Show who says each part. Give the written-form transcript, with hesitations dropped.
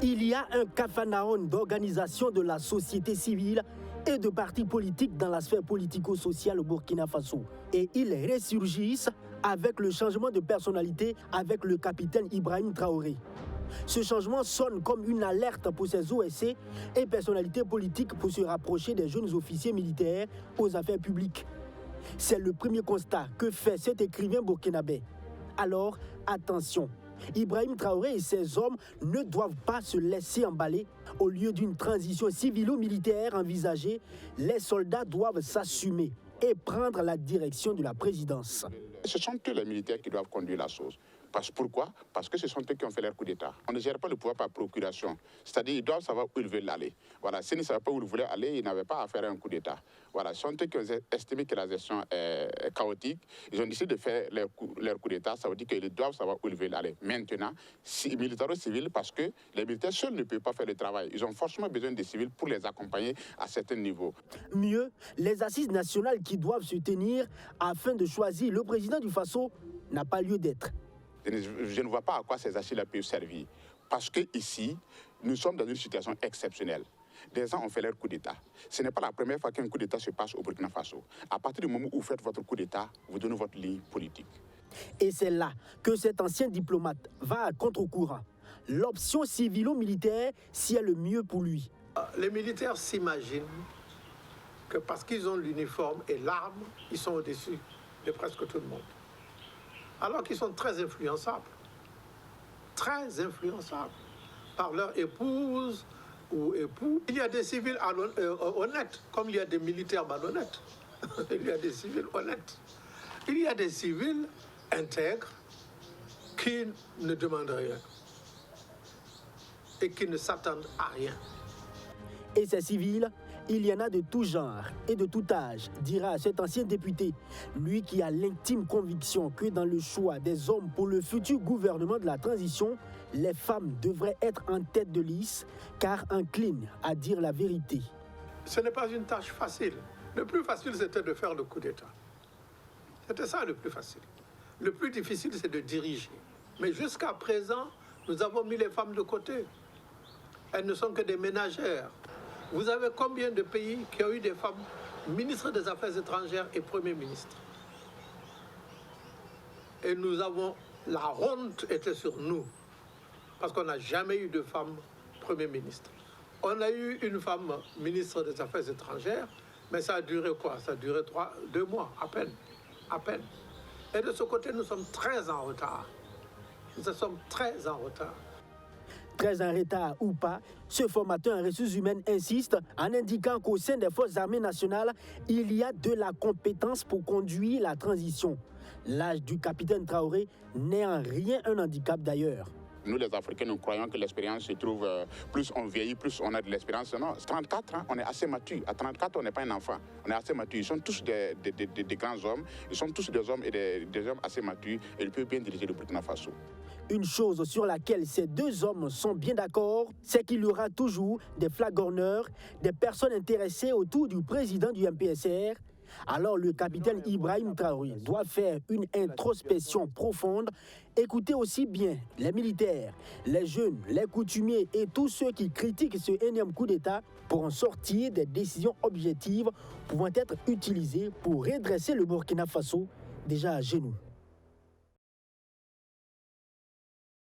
Speaker 1: Il y a un capharnaüm d'organisations de la société civile et de partis politiques dans la sphère politico-sociale au Burkina Faso. Et ils ressurgissent avec le changement de personnalité avec le capitaine Ibrahim Traoré. Ce changement sonne comme une alerte pour ces OSC et personnalités politiques pour se rapprocher des jeunes officiers militaires aux affaires publiques. C'est le premier constat que fait cet écrivain burkinabé. Alors, attention, Ibrahim Traoré et ses hommes ne doivent pas se laisser emballer. Au lieu d'une transition civilo-militaire envisagée, les soldats doivent s'assumer et prendre la direction de la présidence.
Speaker 2: Ce sont eux les militaires qui doivent conduire la chose. Pourquoi? Parce que ce sont eux qui ont fait leur coup d'État. On ne gère pas le pouvoir par procuration. C'est-à-dire qu'ils doivent savoir où ils veulent aller. Voilà. S'ils ne savaient pas où ils voulaient aller, ils n'avaient pas à faire un coup d'État. Voilà. Ce sont eux qui ont estimé que la gestion est chaotique. Ils ont décidé de faire leur coup d'État. Ça veut dire qu'ils doivent savoir où ils veulent aller. Maintenant, militaro-civils, parce que les militaires seuls ne peuvent pas faire le travail. Ils ont forcément besoin des civils pour les accompagner à certains niveaux.
Speaker 1: Mieux, les assises nationales qui doivent se tenir afin de choisir le président du Faso n'a pas lieu d'être.
Speaker 2: Je ne vois pas à quoi ces assises-là peuvent servir. Parce qu'ici, nous sommes dans une situation exceptionnelle. Des gens ont fait leur coup d'État. Ce n'est pas la première fois qu'un coup d'État se passe au Burkina Faso. À partir du moment où vous faites votre coup d'État, vous donnez votre ligne politique.
Speaker 1: Et c'est là que cet ancien diplomate va à contre-courant. L'option civilo-militaire, si est le mieux pour lui.
Speaker 3: Les militaires s'imaginent que parce qu'ils ont l'uniforme et l'arme, ils sont au-dessus de presque tout le monde. Alors qu'ils sont très influençables par leur épouse ou époux. Il y a des civils honnêtes, comme il y a des militaires malhonnêtes. Il y a des civils honnêtes. Il y a des civils intègres qui ne demandent rien et qui ne s'attendent à rien.
Speaker 1: Et ces civils, il y en a de tout genre et de tout âge, dira cet ancien député, lui qui a l'intime conviction que dans le choix des hommes pour le futur gouvernement de la transition, les femmes devraient être en tête de liste, car inclines à dire la vérité.
Speaker 3: Ce n'est pas une tâche facile. Le plus facile, c'était de faire le coup d'État. C'était ça le plus facile. Le plus difficile, c'est de diriger. Mais jusqu'à présent, nous avons mis les femmes de côté. Elles ne sont que des ménagères. Vous avez combien de pays qui ont eu des femmes ministres des Affaires étrangères et Premier ministre? Et nous avons... La honte était sur nous, parce qu'on n'a jamais eu de femme Premier ministre. On a eu une femme ministre des Affaires étrangères, mais ça a duré quoi? Ça a duré 2 mois, à peine. À peine. Et de ce côté, nous sommes très en retard. Nous sommes très en retard.
Speaker 1: Très en retard ou pas, ce formateur en ressources humaines insiste en indiquant qu'au sein des forces armées nationales, il y a de la compétence pour conduire la transition. L'âge du capitaine Traoré n'est en rien un handicap d'ailleurs.
Speaker 2: Nous, les Africains, nous croyons que l'expérience se trouve, plus on vieillit, plus on a de l'expérience. Non, 34 ans, on est assez mature. À 34, on n'est pas un enfant. On est assez mature. Ils sont tous des grands hommes. Ils sont tous des hommes et des hommes assez matures. Et ils peuvent bien diriger le Burkina Faso.
Speaker 1: Une chose sur laquelle ces deux hommes sont bien d'accord, c'est qu'il y aura toujours des flagorneurs, des personnes intéressées autour du président du MPSR. Alors le capitaine Ibrahim Traoré doit faire une introspection profonde, écouter aussi bien les militaires, les jeunes, les coutumiers et tous ceux qui critiquent ce énième coup d'État pour en sortir des décisions objectives pouvant être utilisées pour redresser le Burkina Faso déjà à genoux.